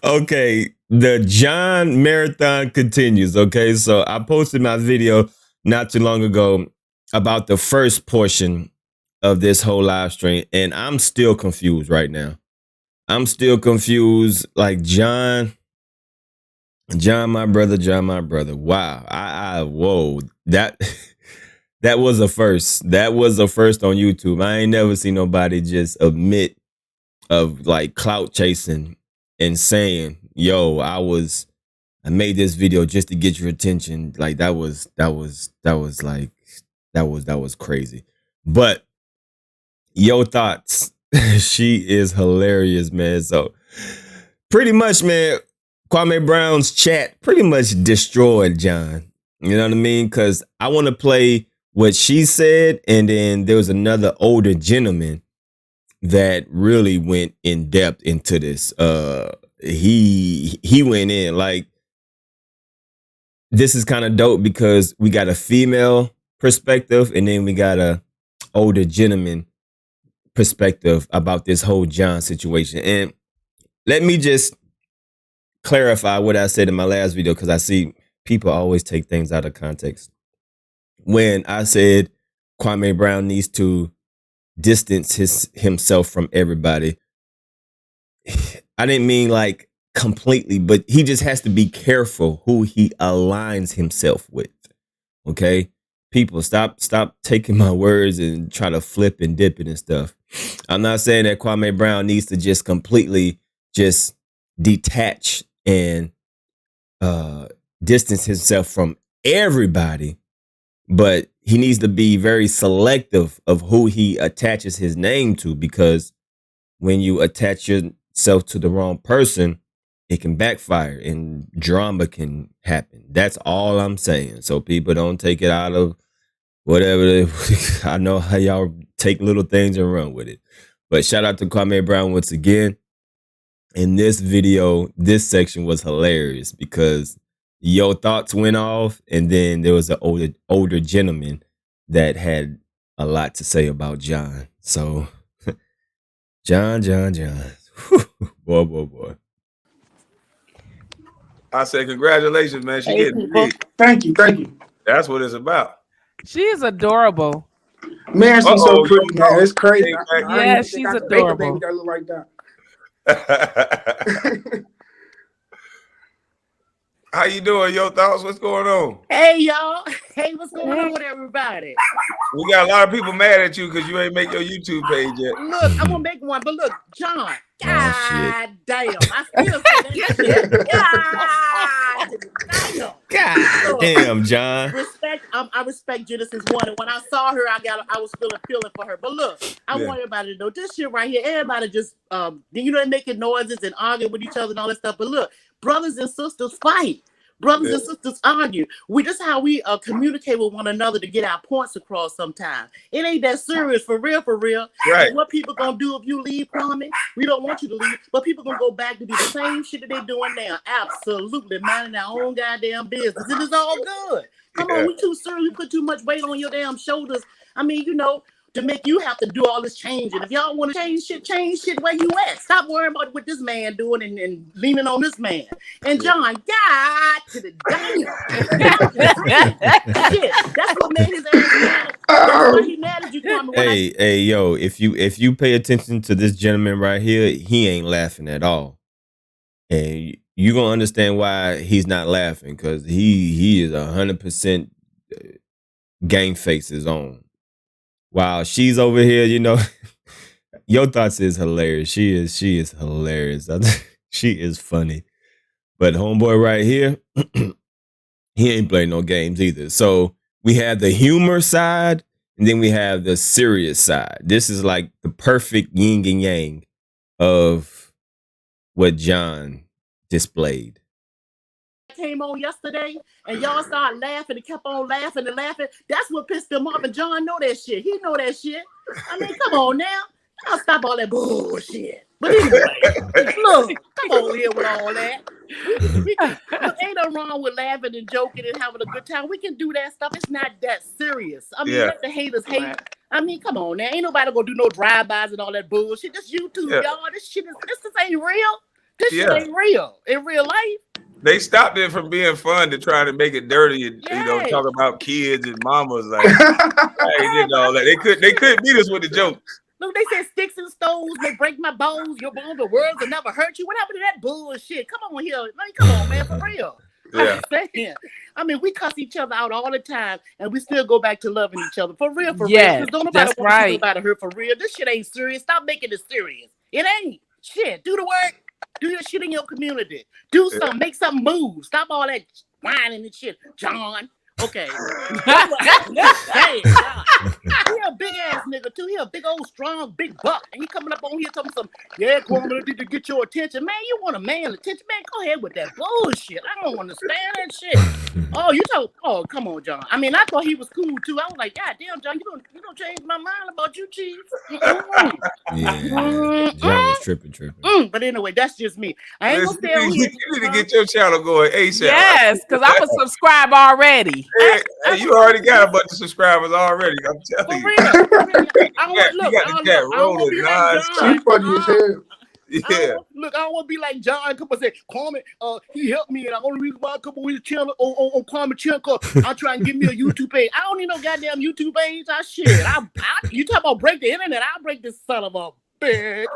Okay, the John marathon continues. Okay, so I posted my video not too long ago about the first portion of this whole live stream, and I'm still confused right now. I'm still confused. Like John, my brother, John, my brother. Wow, whoa, that that was a first. That was a first on YouTube. I ain't never seen nobody just admit of like clout chasing and saying, yo, I made this video just to get your attention. Like that was crazy. But your thoughts. She is hilarious, man. So pretty much, man, Kwame Brown's chat pretty much destroyed John. You know what I mean? Because I want to play what she said, and then there was another older gentleman that really went in depth into this. He went in like, this is kind of dope because we got a female perspective and then we got a older gentleman perspective about this whole John situation. And let me just clarify what I said in my last video, because I see people always take things out of context. When I said Kwame Brown needs to distance himself from everybody, I didn't mean like completely, but he just has to be careful who he aligns himself with. Okay, people, stop taking my words and try to flip and dip it and stuff. I'm not saying that Kwame Brown needs to just completely just detach and distance himself from everybody, but he needs to be very selective of who he attaches his name to, because when you attach yourself to the wrong person, it can backfire and drama can happen. That's all I'm saying. So people don't take it out of whatever. I know how y'all take little things and run with it. But shout out to Kwame Brown once again. In this video, this section was hilarious because your thoughts went off, and then there was an older gentleman that had a lot to say about John. So John. boy. I said, congratulations, man. She getting big. Thank you. That's what it's about. She is adorable. Man, she's so pretty, man. It's crazy. Yeah, she's adorable. Baby that look like that. How you doing? Your thoughts? What's going on? Hey, y'all. Hey, what's going on with everybody? We got a lot of people mad at you because you ain't make your YouTube page yet. Look, I'm going to make one. But look, John, God damn. I still say that shit. God damn, John. I respect Genesis 1. And when I saw her, I was feeling for her. But look, I want everybody to know this shit right here. Everybody just, they're making noises and arguing with each other and all that stuff. But look, brothers and sisters fight. Brothers and sisters argue. This is how we communicate with one another to get our points across sometimes. It ain't that serious, for real. Right. And what people gonna do if you leave, Kwame? We don't want you to leave, but people gonna go back to do the same shit that they're doing now. Absolutely, minding our own goddamn business. It is all good. Come on, we too serious. We put too much weight on your damn shoulders. I mean, to make you have to do all this changing. If y'all want to change shit where you at. Stop worrying about what this man doing and leaning on this man. And John, God to the damn. Shit, that's what made his ass mad. That's why he mad at you, Kwame. Hey, yo, if you pay attention to this gentleman right here, he ain't laughing at all. And you're gonna understand why he's not laughing, because he is 100% game faces on. While she's over here, your thoughts is hilarious. She is hilarious. She is funny. But homeboy right here, he ain't playing no games either. So we have the humor side, and then we have the serious side. This is like the perfect yin and yang of what John displayed. Came on yesterday and y'all started laughing and kept on laughing and laughing. That's what pissed him off, and John know that shit. He know that shit. I mean, come on now. Y'all stop all that bullshit. But anyway, look, come on here with all that. Look, ain't no wrong with laughing and joking and having a good time. We can do that stuff. It's not that serious. I mean, let the haters hate. I mean, come on now. Ain't nobody gonna do no drive-bys and all that bullshit. This YouTube, y'all. This ain't real. This shit ain't real. In real life. They stopped it from being fun to try to make it dirty and talk about kids and mamas like they couldn't beat us with the jokes. Look, they said sticks and stones may break my bones. Your bones, the words will never hurt you. What happened to that bullshit? Come on here. Like, come on, man, for real. Yeah. I mean, we cuss each other out all the time, and we still go back to loving each other. For real, Yes, real. Don't nobody that's right. Nobody hurt for real. This shit ain't serious. Stop making it serious. It ain't. Shit, do the work. Do your shit in your community. Do something. Make something move. Stop all that whining and shit. John. Okay. Hey, he a big ass nigga too. He a big old strong big buck, and he coming up on here talking some KWAME to get your attention. Man, you want a man attention? Man, go ahead with that bullshit. I don't understand that shit. Oh, you talk. Oh, come on, John. I mean, I thought he was cool too. I was like, God damn, John, you don't change my mind about you, Chief. Yeah, John was tripping. But anyway, that's just me. I ain't gonna stay on here. You need to get your channel going ASAP. Yes, because I'm a subscribe already. Hey, you already got a bunch of subscribers already. I'm telling you. I don't want to be like John. She funny as hell. Yeah. Look, I don't want to be like John. Come and say, KWAME, he helped me, and the only reason why I come on his channel on KWAME channel, cause I'm trying to give me a YouTube page. I don't need no goddamn YouTube page. You talk about break the internet? I'll break this son of a bitch.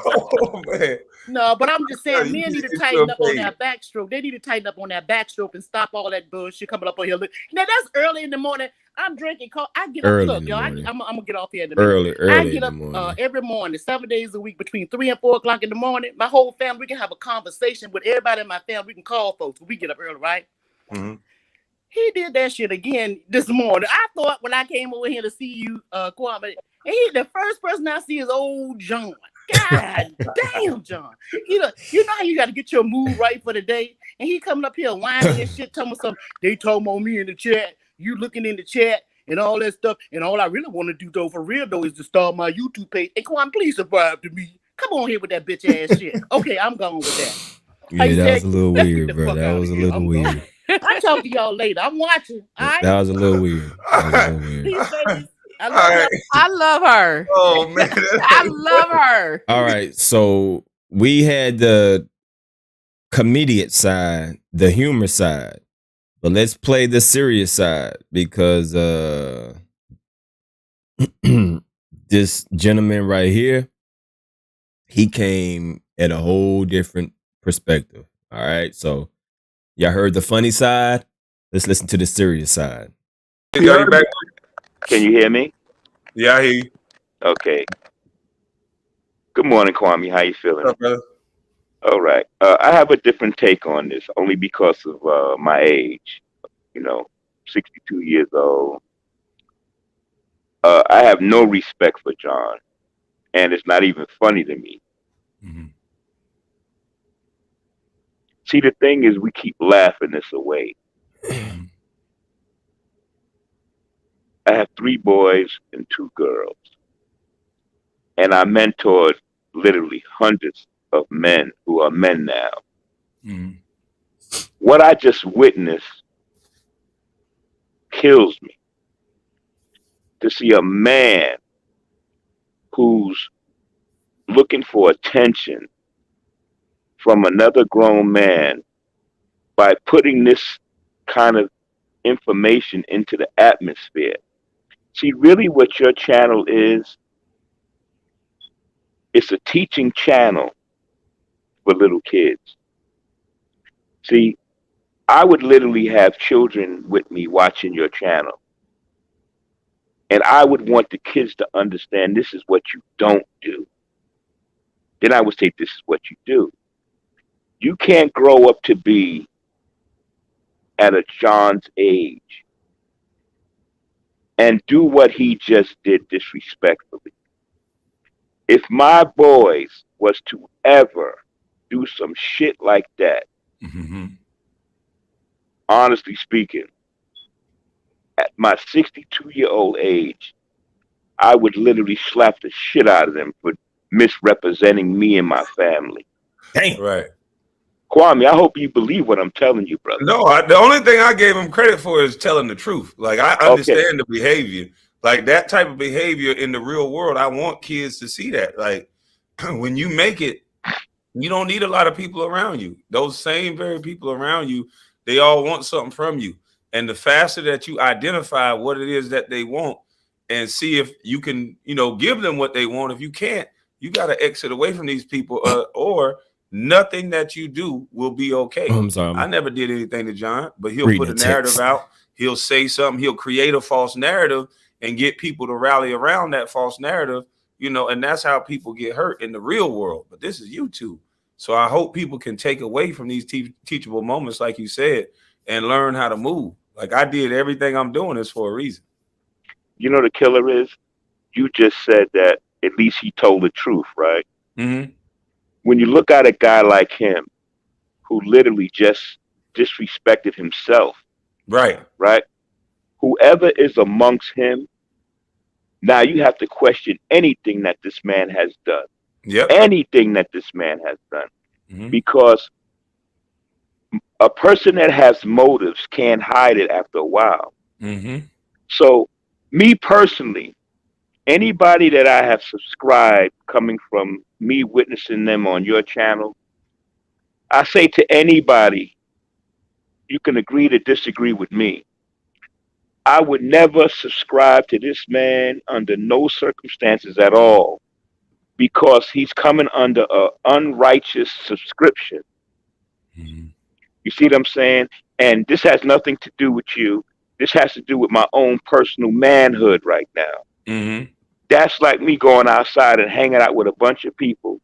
Oh man. No, but I'm just saying, men need to tighten up on that backstroke. They need to tighten up on that backstroke and stop all that bullshit coming up on here. Now that's early in the morning. I'm drinking coffee. I get up. Look, y'all. I'm gonna get off here in a minute. Early. I get up every morning, 7 days a week, between 3 and 4 o'clock in the morning. My whole family, we can have a conversation with everybody in my family. We can call folks. We get up early, right? Mm-hmm. He did that shit again this morning. I thought when I came over here to see you, KWAME, and the first person I see is old John. God damn, John. You know how you got to get your mood right for the day? And he coming up here whining and shit, telling me something. They talking about me in the chat. You looking in the chat and all that stuff. And all I really want to do, though, for real, though, is to start my YouTube page. And KWAME, please subscribe to me. Come on here with that bitch ass shit. Okay, I'm going with that. Yeah, that was a little weird, bro. That was a little weird. I'll talk to y'all later. I'm watching. That was a little weird. I love her. Oh man, I love her. All right, so we had the comedic side, the humor side, but let's play the serious side because this gentleman right here, he came at a whole different perspective. All right, so y'all heard the funny side. Let's listen to the serious side. Can you hear me? Yeah, I hear you. Okay. Good morning, KWAME. How you feeling? What's up, brother? All right. I have a different take on this, only because of my age. 62 years old. I have no respect for John, and it's not even funny to me. Mm-hmm. See, the thing is, we keep laughing this away. I have 3 boys and 2 girls. And I mentored literally hundreds of men who are men now. Mm-hmm. What I just witnessed kills me. To see a man who's looking for attention from another grown man by putting this kind of information into the atmosphere. See, really what your channel is, it's a teaching channel for little kids. See, I would literally have children with me watching your channel. And I would want the kids to understand this is what you don't do. Then I would say this is what you do. You can't grow up to be at a John's age and do what he just did disrespectfully. If my boys was to ever do some shit like that, Mm-hmm. honestly speaking, at my 62-year-old age, I would literally slap the shit out of them for misrepresenting me and my family. Damn. Right. Kwame, I hope you believe what I'm telling you, brother. No, the only thing I gave him credit for is telling the truth. Like, I understand the behavior. Like, that type of behavior in the real world, I want kids to see that. Like, when you make it, you don't need a lot of people around you. Those same very people around you, they all want something from you. And the faster that you identify what it is that they want and see if you can, give them what they want. If you can't, you got to exit away from these people, or nothing that you do will be okay. I'm sorry. I never did anything to John, but he'll put a narrative out. He'll say something. He'll create a false narrative and get people to rally around that false narrative, and that's how people get hurt in the real world. But this is YouTube. So I hope people can take away from these teachable moments, like you said, and learn how to move. Like, I did everything I'm doing is for a reason. The killer is, you just said that at least he told the truth, right? Mm-hmm. When you look at a guy like him, who literally just disrespected himself, right? Whoever is amongst him, now you have to question anything that this man has done. Yep. Anything that this man has done. Mm-hmm. Because a person that has motives can't hide it after a while. Mm-hmm. So, me personally, anybody that I have subscribed coming from me witnessing them on your channel, I say to anybody, you can agree to disagree with me. I would never subscribe to this man under no circumstances at all, because he's coming under an unrighteous subscription. Mm-hmm. You see what I'm saying? And this has nothing to do with you. This has to do with my own personal manhood right now. Mm-hmm. That's like me going outside and hanging out with a bunch of people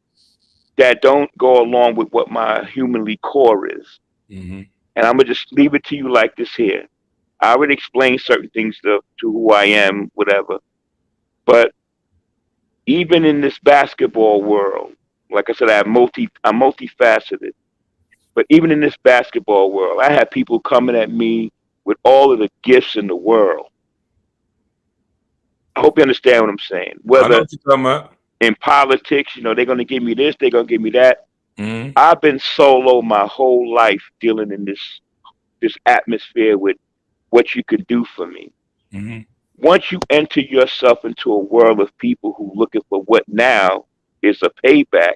that don't go along with what my humanly core is. Mm-hmm. And I'm going to just leave it to you like this here. I already explained certain things to who I am, whatever. But even in this basketball world, like I said, I'm multifaceted. But even in this basketball world, I have people coming at me with all of the gifts in the world. I hope you understand what I'm saying. I know what you're talking about. In politics, they're going to give me this, they're going to give me that. Mm-hmm. I've been solo my whole life dealing in this atmosphere with what you could do for me. Mm-hmm. Once you enter yourself into a world of people who looking for what now is a payback,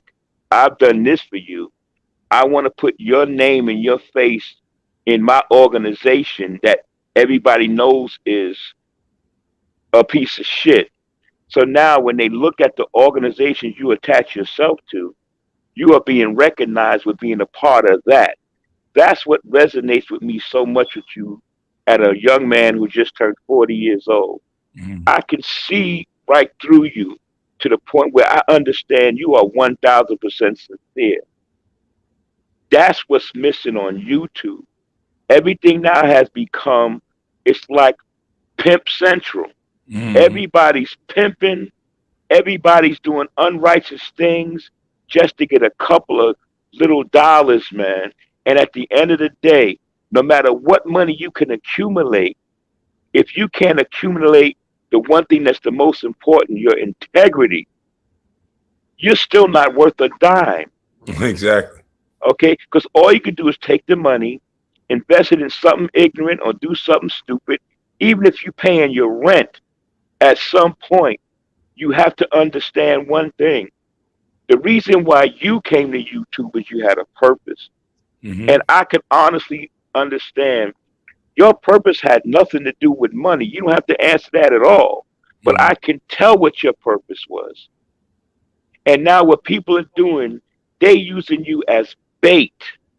I've done this for you. I want to put your name and your face in my organization that everybody knows is a piece of shit. So now when they look at the organizations you attach yourself to, you are being recognized with being a part of that. That's what resonates with me so much with you at a young man who just turned 40 years old. Mm-hmm. I can see right through you to the point where I understand you are 1,000% sincere. That's what's missing on YouTube. Everything now has become, it's like Pimp Central. Mm-hmm. Everybody's pimping. Everybody's doing unrighteous things just to get a couple of little dollars, man. And at the end of the day, no matter what money you can accumulate, if you can't accumulate the one thing that's the most important, your integrity, you're still not worth a dime. Exactly. Okay? Because all you can do is take the money, invest it in something ignorant or do something stupid. Even if you're paying your rent, at some point, you have to understand one thing. The reason why you came to YouTube is you had a purpose. Mm-hmm. And I can honestly understand your purpose had nothing to do with money. You don't have to answer that at all. But Mm-hmm. I can tell what your purpose was. And now what people are doing, they're using you as bait.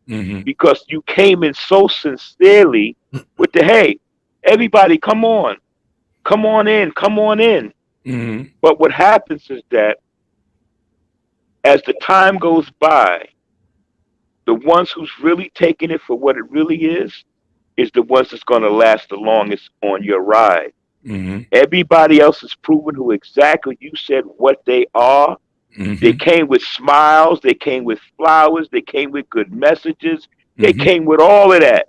Mm-hmm. Because you came in so sincerely with the, hey, everybody, come on in. Mm-hmm. But what happens is that as the time goes by, the ones who's really taking it for what it really is the ones that's going to last the longest on your ride. Mm-hmm. Everybody else is proving who exactly you said what they are. Mm-hmm. They came with smiles. They came with flowers. They came with good messages. They Mm-hmm. came with all of that.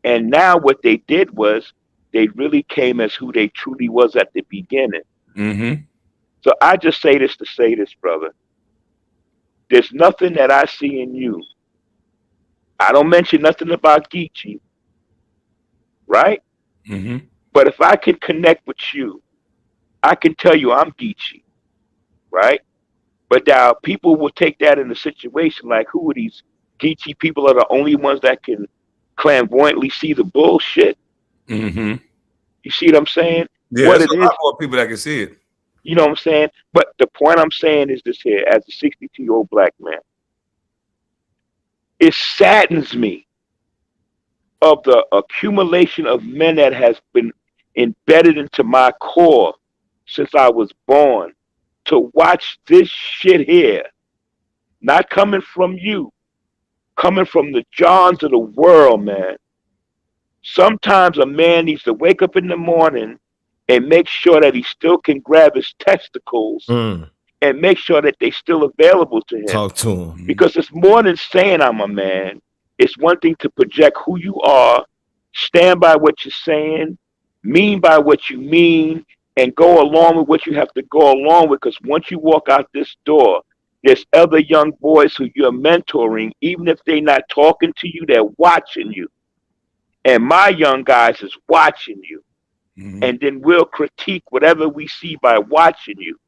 And now what they did was they really came as who they truly was at the beginning. Mm-hmm. So I just say this to say this, brother. There's nothing that I see in you I don't mention nothing about Geechee, right? Mm-hmm. But if I can connect with you, I can tell you I'm Geechee, right? But now people will take that in a situation like, who are these Geechee people? Are the only ones that can clairvoyantly see the bullshit? Mm-hmm. You see what I'm saying? Yeah, What there's it a is, lot more people that can see it. you know what I'm saying? But the point I'm saying is this here, as a 62-year-old black man, it saddens me of the accumulation of men that has been embedded into my core since I was born to watch this shit here, not coming from you, coming from the Johns of the world, man. Sometimes a man needs to wake up in the morning and make sure that he still can grab his testicles and make sure that they're still available to him. Talk to him. Because it's more than saying I'm a man. It's one thing to project who you are, stand by what you're saying, mean by what you mean, and go along with what you have to go along with. Because once you walk out this door, there's other young boys who you're mentoring, even if they're not talking to you, they're watching you. And my young guys is watching you. Mm-hmm. And then we'll critique whatever we see by watching you.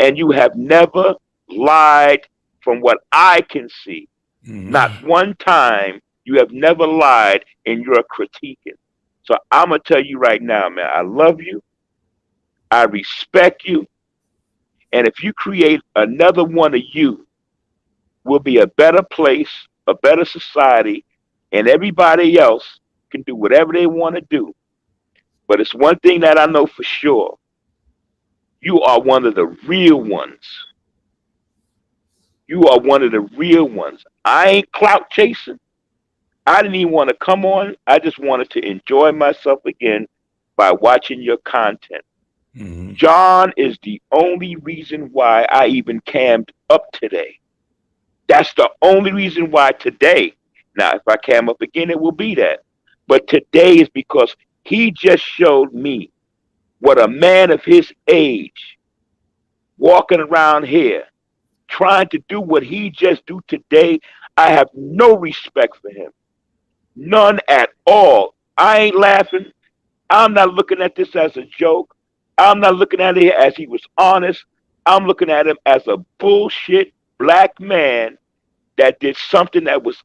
And you have never lied from what I can see. Mm-hmm. Not one time you have never lied in your critiquing. So I'm going to tell you right now, man, I love you. I respect you. And if you create another one of you, we'll be a better place, a better society, and everybody else can do whatever they want to do. But it's one thing that I know for sure. You are one of the real ones. You are one of the real ones. I ain't clout chasing. I didn't even want to come on. I just wanted to enjoy myself again by watching your content. Mm-hmm. John is the only reason why I even cammed up today. That's the only reason why today. Now, if I cam up again, it will be that. But today is because he just showed me what a man of his age walking around here trying to do what he just do today. I have no respect for him. None at all. I ain't laughing. I'm not looking at this as a joke. I'm not looking at it as he was honest. I'm looking at him as a bullshit black man that did something that was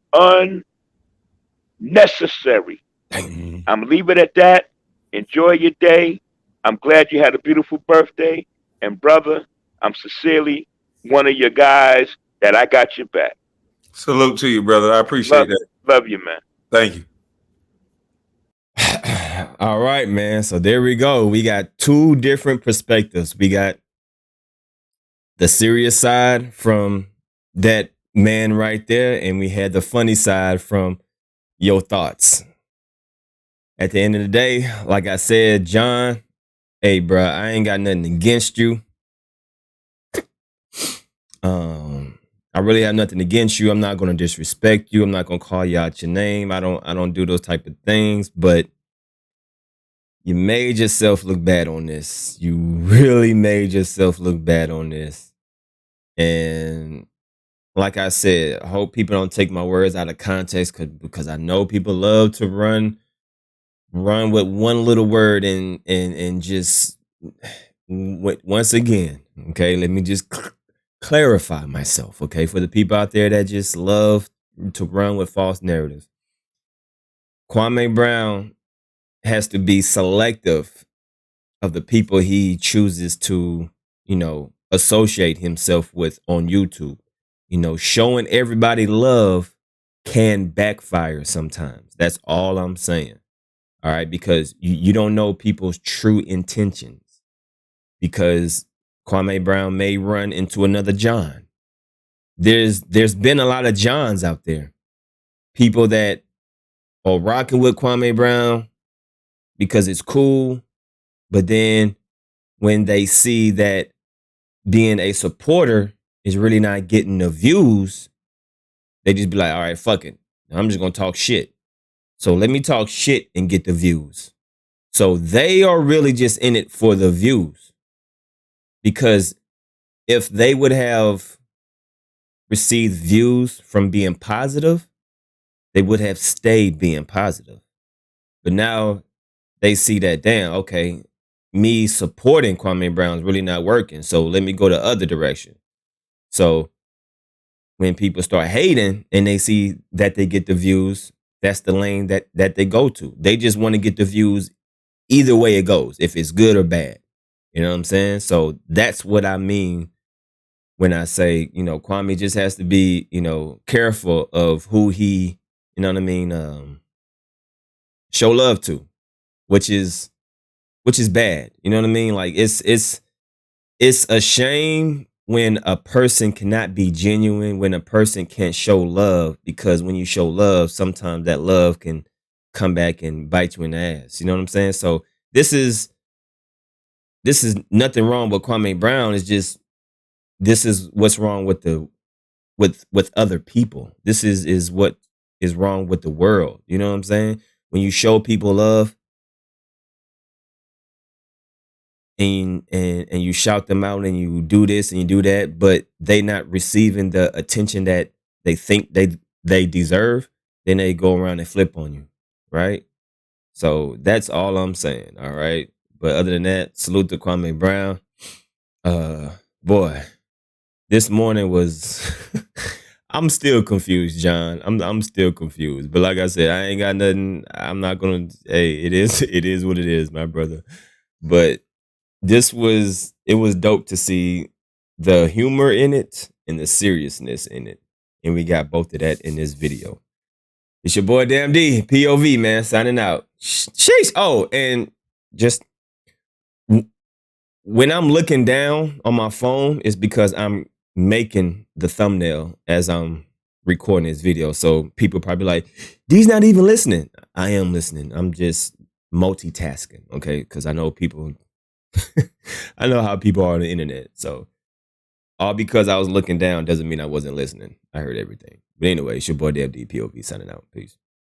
unnecessary. Mm-hmm. I'm gonna leave it at that. Enjoy your day. I'm glad you had a beautiful birthday. And brother, I'm sincerely one of your guys that I got your back. Salute to you, brother. I appreciate that. Love you, man. Thank you. All right, man. So there we go. We got two different perspectives. We got the serious side from that man right there, and we had the funny side from your thoughts. At the end of the day, like I said, John, hey, bro, I ain't got nothing against you. I really have nothing against you. I'm not gonna disrespect you. I'm not gonna call you out your name. I don't do those type of things, but you made yourself look bad on this. You really made yourself look bad on this. And like I said, I hope people don't take my words out of context because I know people love to run with one little word and just once again, okay, let me just clarify myself, okay, for the people out there that just love to run with false narratives. Kwame Brown has to be selective of the people he chooses to, associate himself with on YouTube. Showing everybody love can backfire sometimes. That's all I'm saying. All right, because you don't know people's true intentions. Because Kwame Brown may run into another John. There's been a lot of Johns out there. People that are rocking with Kwame Brown because it's cool, but then when they see that being a supporter is really not getting the views, they just be like, all right, fuck it. I'm just gonna talk shit. So let me talk shit and get the views. So they are really just in it for the views. Because if they would have received views from being positive, they would have stayed being positive. But now they see that, damn, okay, me supporting Kwame Brown is really not working. So let me go the other direction. So when people start hating and they see that they get the views, that's the lane that they go to. They just want to get the views either way it goes, if it's good or bad. You know what I'm saying? So that's what I mean when I say, Kwame just has to be, careful of who he, you know what I mean, show love to, which is bad. You know what I mean? Like it's a shame when a person cannot be genuine, when a person can't show love, because when you show love, sometimes that love can come back and bite you in the ass. You know what I'm saying? So this is nothing wrong with Kwame Brown. It's just, this is what's wrong with with other people. This is what is wrong with the world. You know what I'm saying? When you show people love and you shout them out and you do this and you do that, but they not receiving the attention that they think they deserve, then they go around and flip on you, right? So that's all I'm saying. All right. But other than that, salute to Kwame Brown. Boy, this morning was I'm still confused, John. I'm still confused. But like I said, I ain't got nothing. I'm not gonna, hey, it is what it is, my brother. But it was dope to see the humor in it and the seriousness in it. And we got both of that in this video. It's your boy Damn D, POV, man, signing out. Sheesh. Oh, and just when I'm looking down on my phone, it's because I'm making the thumbnail as I'm recording this video. So people probably like, D's not even listening. I am listening. I'm just multitasking, okay? Because I know people, I know how people are on the internet. So all because I was looking down doesn't mean I wasn't listening. I heard everything. But anyway, it's your boy DFD POV signing out. Peace.